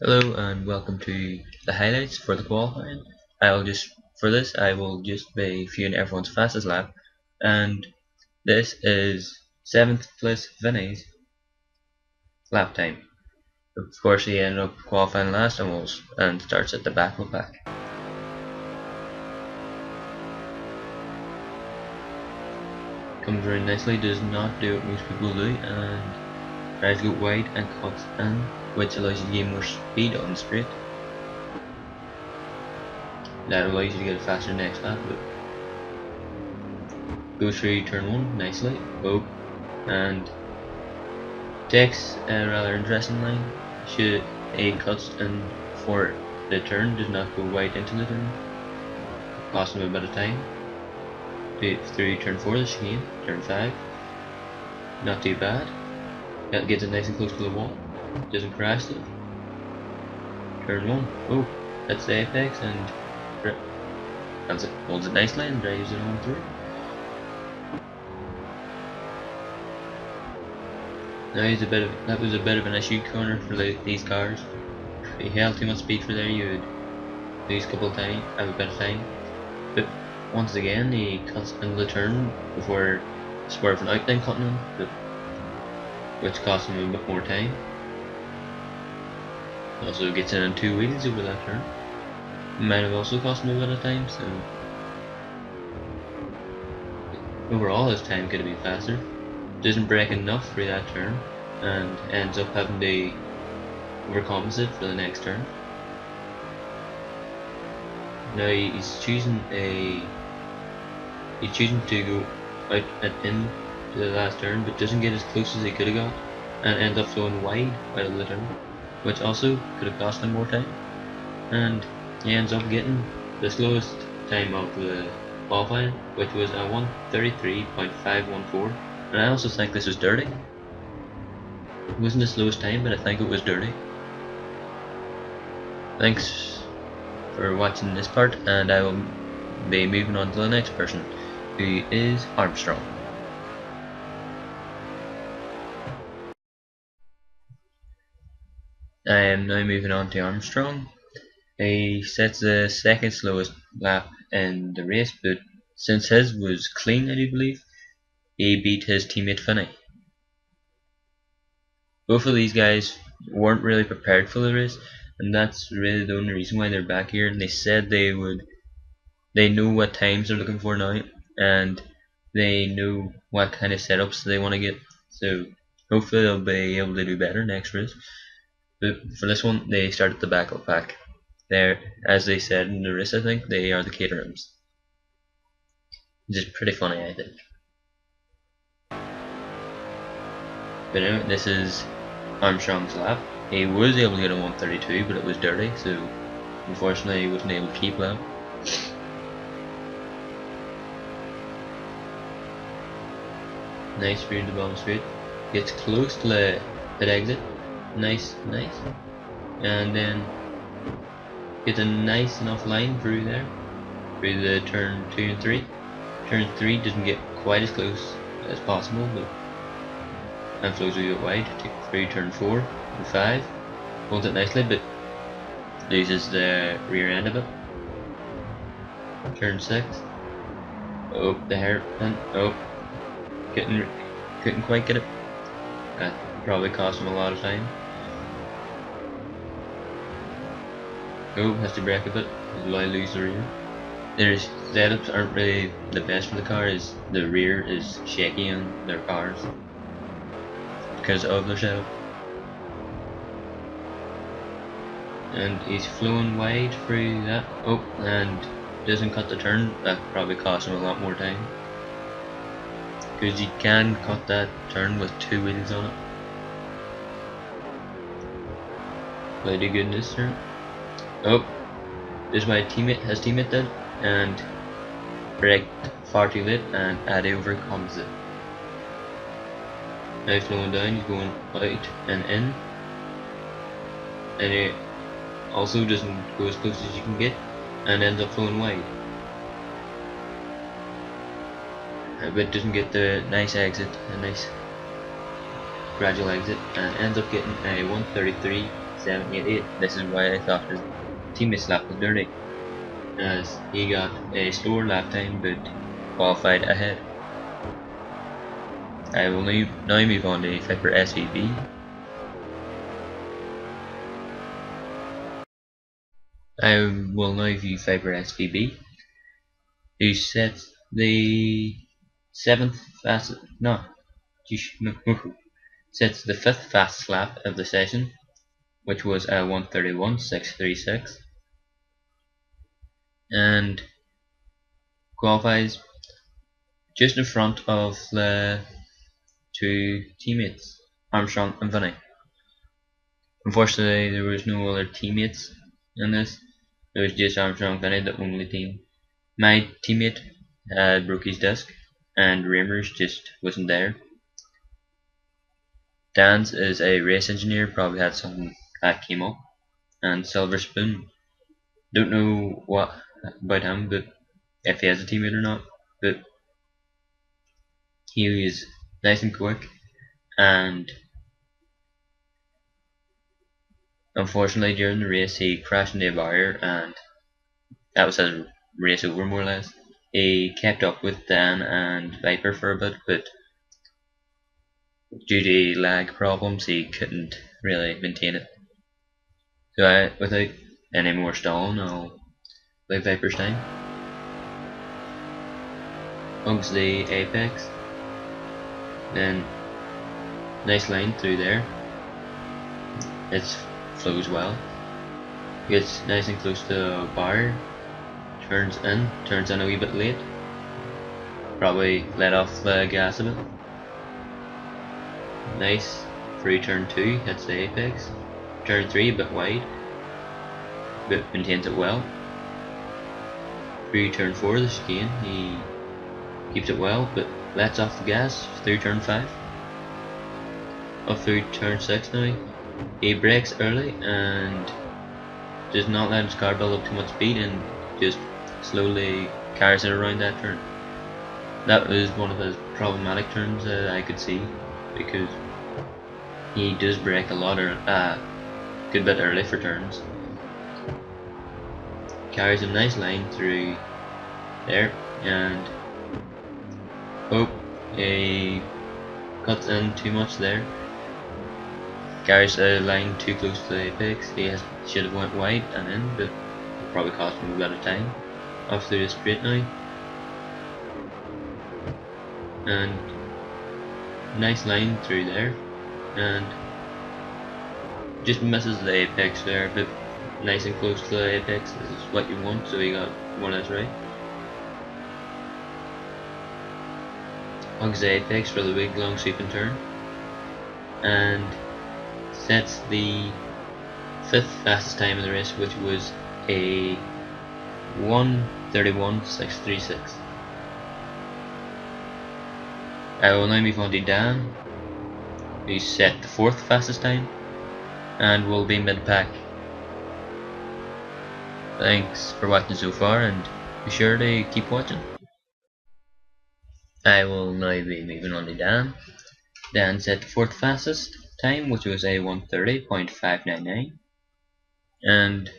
Hello and welcome to the highlights for the qualifying. I will just be viewing everyone's fastest lap, and this is 7th place Vinny's lap time. Of course, he ended up qualifying last and starts at the back of the pack. Comes around nicely, does not do what most people do, and tries to go wide and cuts in, which allows you to gain more speed on the straight. That allows you to get a faster next lap. Goes through turn 1 nicely, and takes a rather interesting line. He cuts in for the turn, does not go wide into the turn, costing him a bit of time. Through turn 4 the chicane, turn 5, not too bad. That gets it nice and close to the wall, doesn't crash it. Turn 1, that's the apex, and holds it nicely and drives it on through. Now that was a bit of an issue corner for these cars. If you held too much speed for there, you would lose a bit of time. But once again, he cuts into the turn before swerving out, then cutting in, which costs him a bit more time. Also gets in on 2 wheels over that turn. Might have also cost him a bit of time, so overall his time could have been faster. Doesn't brake enough through that turn and ends up having to overcompensate for the next turn. Now he's choosing to go out and in to the last turn, but doesn't get as close as he could have got and ends up flowing wide out of the turn, which also could have cost him more time, and he ends up getting the slowest time of the qualifying, which was a 1:33.514. And I also think this was dirty. It wasn't the slowest time, but I think it was dirty. Thanks for watching this part, and I will be moving on to the next person, who is Armstrong. I am now moving on to Armstrong. He sets the second slowest lap in the race, but since his was clean, I do believe, he beat his teammate Finney. Both of these guys weren't really prepared for the race, and that's really the only reason why they're back here. And they said they know what times they're looking for now, and they know what kind of setups they want to get. So hopefully they'll be able to do better next race. But for this one, they start at the back of the pack. They're, as they said in the race, I think they are the Caterhams, which is pretty funny, I think. But anyway, this is Armstrong's lap. He was able to get a 1:32, but it was dirty, so unfortunately he wasn't able to keep that. Nice through the bottom straight. Gets close to the pit exit. Nice. And then gets a nice enough line through there. Through the turn 2 and 3. Turn 3 doesn't get quite as close as possible, but and flows a bit wide. Through turn 4 and 5. Holds it nicely, but loses the rear end of it. Turn 6. The hairpin. Couldn't quite get it. That probably cost him a lot of time. Has to brake a bit, as well lose the rear. Their setups aren't really the best for the car, as the rear is shaky on their cars because of their setup. And he's flowing wide through that. And doesn't cut the turn. That probably cost him a lot more time, because you can cut that turn with 2 wheels on it. But I do good in this turn. This is my his teammate did, and braked far too late and had to overcompensate. Now he's slowing down, he's going out and in, and it also doesn't go as close as you can get, and ends up flowing wide. But doesn't get the nice exit, a nice gradual exit, and ends up getting a 1:33 7, 8, 8. This is why I thought his teammate's lap was dirty, as he got a slower lap time but qualified ahead. I will now move on to Viper SVB. I will now view Viper SVB, who sets the 7th fastest, no, sets the 5th fastest lap of the session, which was a 1:31.636, and qualifies just in front of the two teammates, Armstrong and Vinny. Unfortunately, there was no other teammates in this. It was just Armstrong and Vinny, the only team. My teammate broke his disc, and Reimers just wasn't there. Dan's is a race engineer, probably had something that came up. And Silver Spoon, don't know what about him, but if he has a teammate or not, but he was nice and quick, and unfortunately during the race he crashed into a barrier, and that was his race over more or less. He kept up with Dan and Viper for a bit, but due to lag problems he couldn't really maintain it. So without any more stalling, I'll leave Viper's time. Hugs the apex, then nice line through there. It flows well. Gets nice and close to the bar. Turns in a wee bit late. Probably let off the gas a bit. Nice through turn 2, hits the apex. Turn 3 a bit wide, but maintains it well. Through turn 4, the chicane, he keeps it well, but lets off the gas through turn 5. Up through turn 6 now. He brakes early and does not let his car build up too much speed and just slowly carries it around that turn. That was one of his problematic turns that I could see, because he does brake a lot, or a good bit early for turns. Carries a nice line through there, and he cuts in too much there. Carries a line too close to the apex. He should have went wide and in, but it probably cost him a bit of time. Off through the straight now, and nice line through there, and just misses the apex there, but nice and close to the apex is what you want, so he got more or less right. Hugs the apex for the big long sweeping turn, and sets the 5th fastest time in the race, which was a 1:31.636. I will now move on to Dan, who set the 4th fastest time and will be mid-pack. Thanks for watching so far, and be sure to keep watching. I will now be moving on to Dan. Dan set the 4th fastest time, which was a 1:30.599, and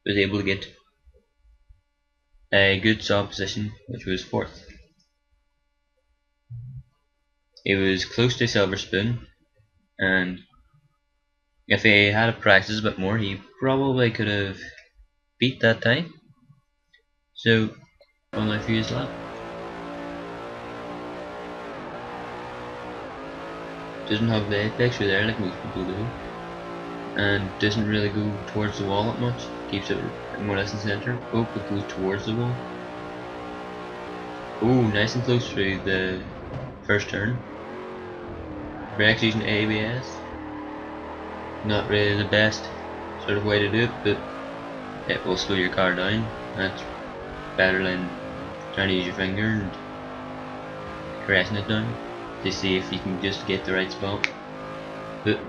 was able to get a good solid position, which was 4th. He was close to Silver Spoon, and if he had practiced a bit more, he probably could have beat that time. So, on my fuse lap. Doesn't have the apex through there like most people do, and doesn't really go towards the wall that much. Keeps it more or less in the center. Oh, it goes towards the wall. Oh, nice and close through the first turn. Brakes using ABS. Not really the best sort of way to do it, but it will slow your car down. That's better than trying to use your finger and caressing it down to see if you can just get the right spot. But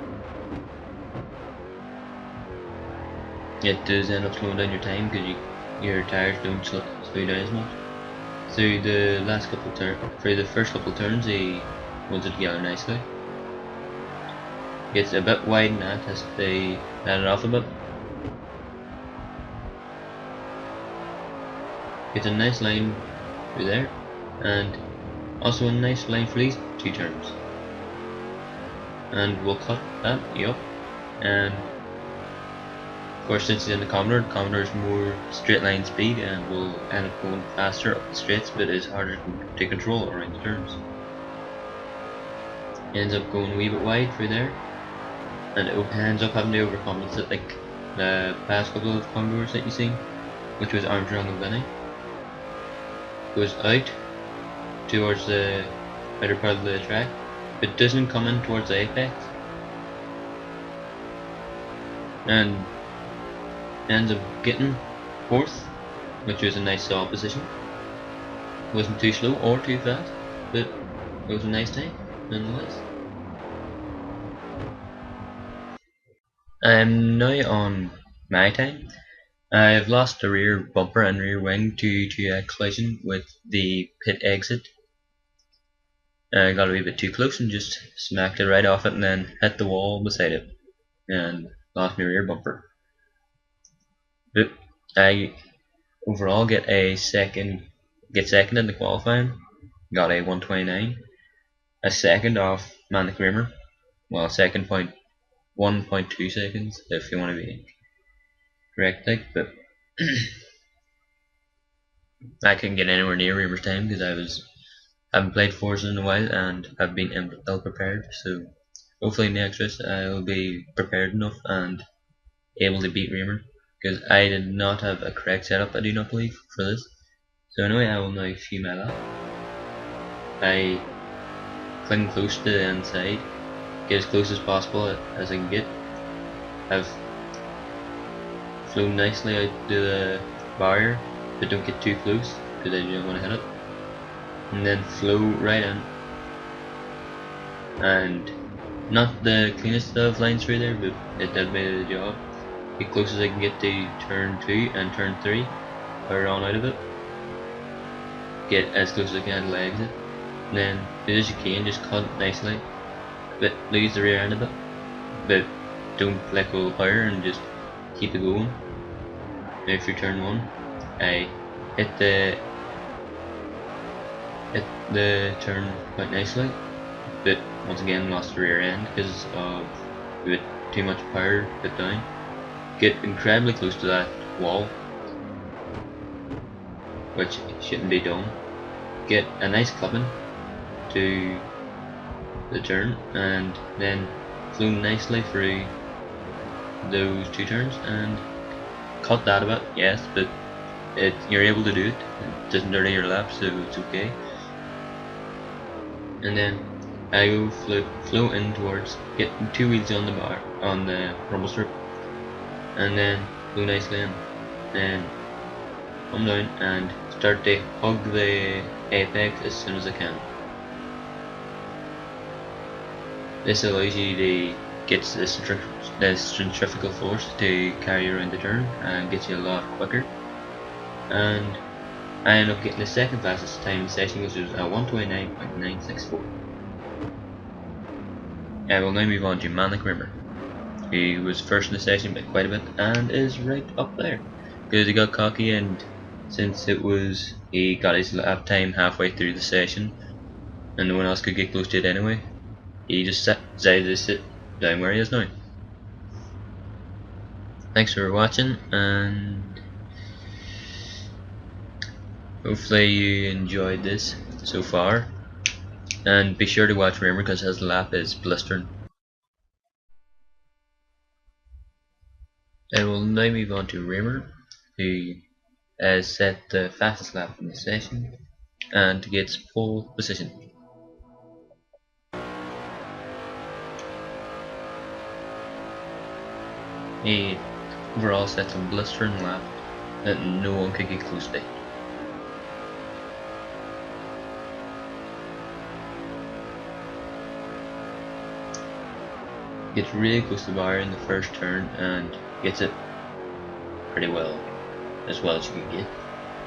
it does end up slowing down your time because your tires don't slow down as much. Through the last couple turns, through the first couple turns, he holds it together nicely. Gets a bit wide and that has to let it off a bit. Gets a nice line through there, and also a nice line for these two turns. And we'll cut that, yep. And of course, since it's in the Commodore's more straight line speed and will end up going faster up the straights, but it's harder to control around the turns. Ends up going a wee bit wide through there, and it ends up having to overcompensate like the past couple of Commodores that you seen, which was Armstrong and Vinny. Goes out towards the better part of the track, but doesn't come in towards the apex, and ends up getting fourth, which was a nice solid position. Wasn't too slow or too fast, but it was a nice time nonetheless. I'm now on my time. I've lost the rear bumper and rear wing due to a collision with the pit exit. I got a wee bit too close and just smacked it right off it and then hit the wall beside it and lost my rear bumper. But I overall get second in the qualifying, got a 129, a second off Manic Rimmer, well 1.2 seconds if you want to be correct, but I couldn't get anywhere near Rimmer's time because I haven't played Forza in a while and have been ill prepared, so hopefully next race I'll be prepared enough and able to beat Rimmer, because I did not have a correct setup, I do not believe, for this. So anyway, I will now shoot my lap. I cling close to the inside, get as close as possible as I can get. I've flown nicely out to the barrier, but don't get too close because I don't want to hit it. And then flow right in. And not the cleanest of lines through there, but it did me the job. Get close as I can get to turn 2 and turn 3, power on out of it. Get as close as I can to the exit. And then do as you can, just cut nicely, but lose the rear end a bit, but don't let go of the power and just keep it going. Now for turn 1, I hit the turn quite nicely, but once again lost the rear end because of a bit too much power put down. Get incredibly close to that wall, which shouldn't be done. Get a nice clipping to the turn, and then flew nicely through those two turns and cut that a bit, yes, but you're able to do it. It doesn't dirty your lap, so it's okay. And then I go flow in towards, get 2 wheels on the bar on the rumble strip, and then go nicely in, and come down and start to hug the apex as soon as I can. This allows you to get the centrifugal force to carry you around the turn and get you a lot quicker. And I ended up getting the second fastest time in the session, which was a 129.964. I will now move on to Manic Rimmer, who was first in the session by quite a bit and is right up there because he got cocky, and since he got his lap time halfway through the session and no one else could get close to it anyway, he just decided to sit down where he is now. Thanks for watching, and hopefully you enjoyed this so far, and be sure to watch Rimmer because his lap is blistering. I will now move on to Rimmer, who has set the fastest lap in the session and gets pole position. He overall sets a blistering lap that no one could get close to. Gets really close to the bar in the first turn and gets it pretty well, as well as you can get,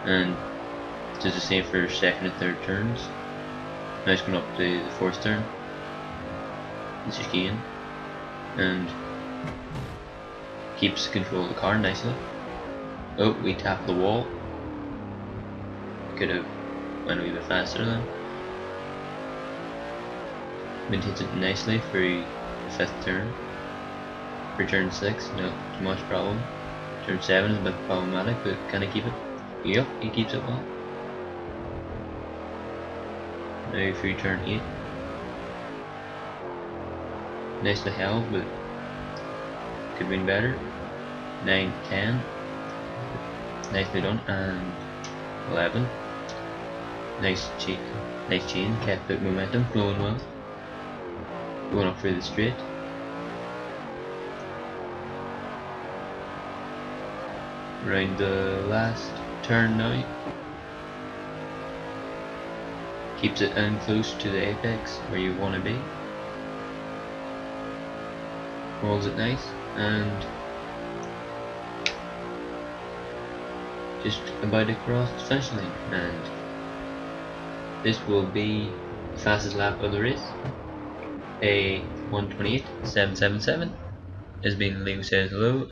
and does the same for second and third turns. Now it's going up to the fourth turn. This is Keane. and keeps control of the car nicely. Oh, we tapped the wall. Could have went a wee bit faster then. Maintains it nicely for the 5th turn. For turn 6, not too much problem. Turn 7 is a bit problematic, but can I keep it? Yep, he keeps it well. Now for turn 8. Nicely held, but could have been better. 9, 10. Nicely done. And 11. Nice chain, kept the momentum flowing well. Going up through the straight. Around the last turn now. Keeps it in close to the apex where you want to be. Rolls it nice and just about across the finish line, and this will be the fastest lap of the race. A 1:28.777 has been Leo says hello.